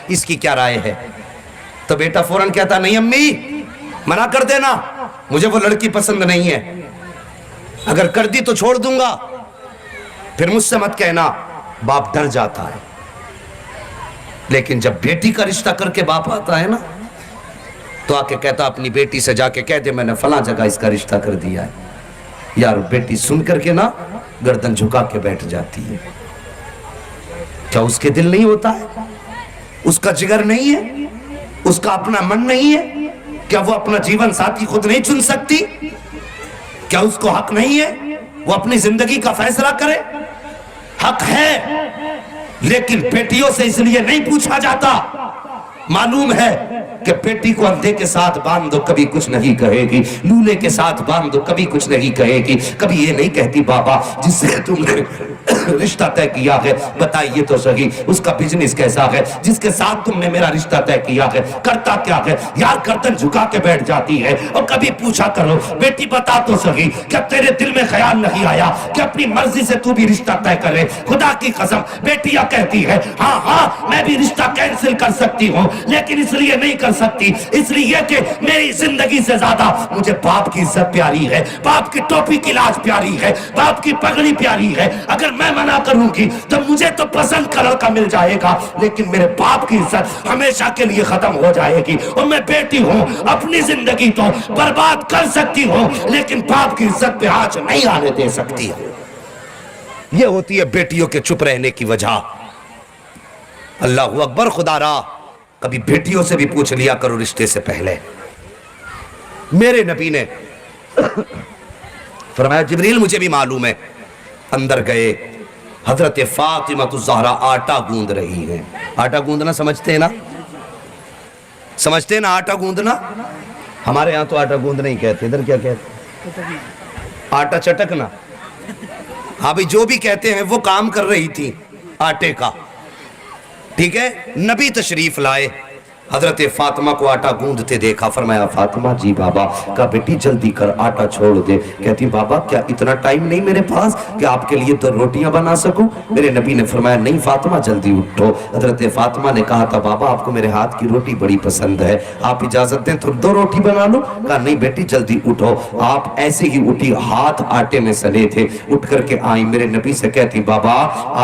اس کی کیا رائے ہے؟ تو بیٹا فوراً کہتا نہیں امی منع کر دینا، مجھے وہ لڑکی پسند نہیں ہے، اگر کر دی تو چھوڑ دوں گا، پھر مجھ سے مت کہنا۔ باپ ڈر جاتا ہے، لیکن جب بیٹی کا رشتہ کر کے باپ آتا ہے نا تو آ کے کہتا اپنی بیٹی سے جا کے کہہ دے میں نے فلاں جگہ اس کا رشتہ کر دیا ہے۔ یار بیٹی سن کر کے نا گردن جھکا کے بیٹھ جاتی ہے۔ کیا اس کے دل نہیں ہوتا ہے؟ اس کا جگر نہیں ہے؟ اس کا اپنا من نہیں ہے؟ کیا وہ اپنا جیون ساتھی خود نہیں چن سکتی؟ کیا اس کو حق نہیں ہے وہ اپنی زندگی کا فیصلہ کرے؟ حق ہے، لیکن بیٹیوں سے اس لیے نہیں پوچھا جاتا۔ معلوم ہے کہ بیٹی کو اندھے کے ساتھ باندھ دو کبھی کچھ نہیں کہے گی، لولے کے ساتھ باندھ دو کبھی کچھ نہیں کہے گی، کبھی یہ نہیں کہتی بابا جس سے تم نے رشتہ طے کیا ہے بتائیے تو صحیح اس کا بزنس کیسا ہے، جس کے ساتھ تم نے میرا رشتہ طے کیا ہے کرتا کیا ہے؟ یار گردن جھکا کے بیٹھ جاتی ہے۔ اور کبھی پوچھا کرو بیٹی بتا تو صحیح کیا تیرے دل میں خیال نہیں آیا کہ اپنی مرضی سے تو بھی رشتہ طے کرے؟ خدا کی قسم بیٹیاں کہتی ہے ہاں ہاں میں بھی رشتہ کینسل کر سکتی ہوں، لیکن اس لیے نہیں کر سکتی اس لیے کہ میری زندگی سے زیادہ مجھے باپ کی عزت پیاری ہے، باپ کی ٹوپی کی لاج پیاری ہے، باپ کی پگڑی پیاری ہے۔ اگر میں منع کروں گی تو مجھے تو پسند کا لڑکا مل جائے گا، لیکن میرے باپ کی عزت ہمیشہ کے لیے ختم ہو جائے گی۔ اور میں بیٹی ہوں، اپنی زندگی تو برباد کر سکتی ہوں لیکن باپ کی عزت پہ آنچ نہیں آنے دے سکتی۔ یہ ہوتی ہے بیٹیوں کے چپ رہنے کی وجہ۔ اللہ اکبر، خدا را کبھی بیٹیوں سے بھی پوچھ لیا کرو رشتے سے پہلے۔ میرے نبی نے فرمایا جبریل مجھے بھی معلوم ہے۔ اندر گئے، حضرت فاطمہ الزہرا آٹا گوندھ رہی ہیں۔ آٹا گوندھنا سمجھتے ہیں نا؟ سمجھتے ہیں نا آٹا گوندھنا؟ ہمارے ہاں تو آٹا گوندھنا ہی کہتے، ادھر کیا کہتے؟ آٹا چٹکنا۔ ہاں بھی جو بھی کہتے ہیں وہ کام کر رہی تھی آٹے کا، ٹھیک ہے؟ نبی تشریف لائے، حضرت فاطمہ کو آٹا گوندھتے دیکھا، فرمایا فاطمہ جی بابا، کہا بیٹی جلدی کر آٹا چھوڑ دے۔ کہتی بابا کیا اتنا ٹائم نہیں میرے پاس کہ آپ کے لیے تو روٹیاں بنا سکوں؟ میرے نبی نے فرمایا نہیں فاطمہ جلدی اٹھو۔ حضرت فاطمہ نے کہا تھا بابا آپ کو میرے ہاتھ کی روٹی بڑی پسند ہے، آپ اجازت دیں تو 2 روٹی بنا لوں؟ کہا نہیں بیٹی جلدی اٹھو۔ آپ ایسے ہی اٹھی، ہاتھ آٹے میں سنے تھے، اٹھ کر کے آئیں، میرے نبی سے کہتی بابا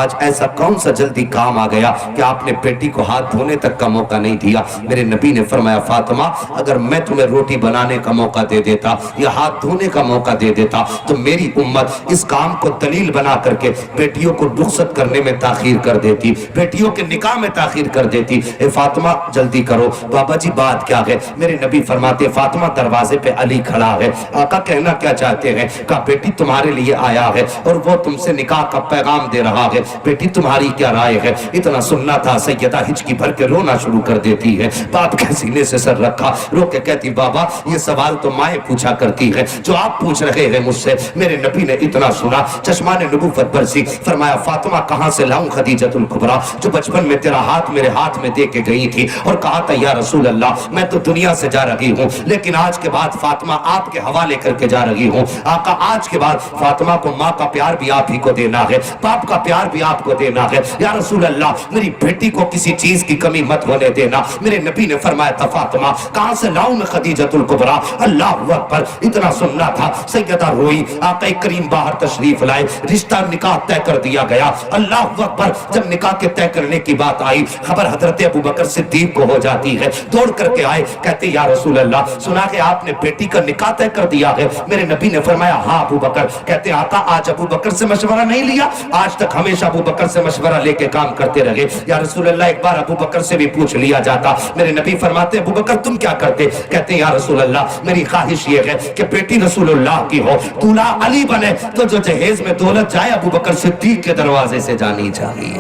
آج ایسا کون سا جلدی کام آ گیا کہ آپ نے بیٹی کو ہاتھ دھونے تک کا موقع نہیں دیا؟ میرے نبی نے فرمایا فاطمہ اگر میں تمہیں روٹی بنانے کا موقع دے دیتا یا ہاتھ دھونے کا موقع دے دیتا تو میری امت اس کام کو دلیل بنا کر کے بیٹیوں کو رخصت کرنے میں تاخیر کر دیتی، بیٹیوں کے نکاح میں تاخیر کر دیتی۔ اے فاطمہ جلدی کرو۔ بابا جی بات کیا ہے؟ میرے نبی فرماتے فاطمہ دروازے پہ علی کھڑا ہے، آقا کہنا کیا چاہتے ہیں؟ کہا بیٹی تمہارے لیے آیا ہے اور وہ تم سے نکاح کا پیغام دے رہا ہے، بیٹی تمہاری کیا رائے ہے؟ اتنا سننا تھا سیدہ ہچکی بھر کے رونا شروع کر دیتی ہے، باپ کے سینے سے سر رکھا، رو کے کہتی بابا یہ سوال تو مائیں پوچھا کرتی ہے جو آپ پوچھ رہے ہیں مجھ سے۔ میرے نبی نے اتنا سنا، چشمان نبوت برسی، فرمایا فاطمہ کہاں سے لاؤں خدیجۃ الکبریٰ جو بچپن میں تیرا ہاتھ میرے ہاتھ میں دے کے گئی تھی اور کہا تھا یا رسول اللہ میں تو دنیا سے جا رہی ہوں لیکن آج کے بعد فاطمہ آپ کے حوالے کر کے جا رہی ہوں۔ آقا آج کے بعد فاطمہ کو ماں کا پیار بھی آپ ہی کو دینا ہے، باپ کا پیار بھی آپ کو دینا ہے، یا رسول اللہ میری بیٹی کو کسی چیز کی کمی مت ہونے دینا۔ میرے نبی نے فرمایا تھا فاطمہ کہاں سے لاؤں میں خدیجۃ الکبریٰ؟ اللہ اکبر، اتنا سننا تھا سیدہ روئی، آقا کریم باہر تشریف لائے، رشتہ نکاح طے کر دیا گیا۔ اللہ اکبر، جب نکاح کے طے کرنے کی بات آئی خبر حضرت ابو بکر صدیق کو ہو جاتی ہے، دوڑ کر کے آئے، کہتے یا رسول اللہ سنا کہ آپ نے بیٹی کا نکاح طے کر دیا ہے؟ میرے نبی نے فرمایا ہاں ابو بکر۔ کہتے آقا آج ابو بکر سے مشورہ نہیں لیا؟ آج تک ہمیشہ ابو بکر سے مشورہ لے کے کام کرتے رہے۔ یا رسول اللہ ایک بار ابو بکر سے بھی پوچھ لیا جاتا۔ میرے نبی فرماتے ابو بکر تم کیا کرتے؟ کہتے یا رسول اللہ میری خواہش یہ ہے کہ بیٹی رسول اللہ کی ہو، دولہا علی بنے تو جو جہیز میں دولت جائے ابو بکر صدیق کے دروازے سے جانی چاہیے۔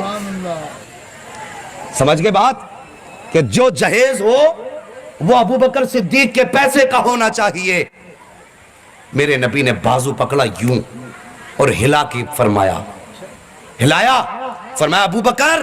سمجھ گئے بات؟ کہ جو جہیز ہو وہ ابو بکر صدیق کے پیسے کا ہونا چاہیے۔ میرے نبی نے بازو پکڑا یوں اور ہلا کے فرمایا، ہلایا، فرمایا ابو بکر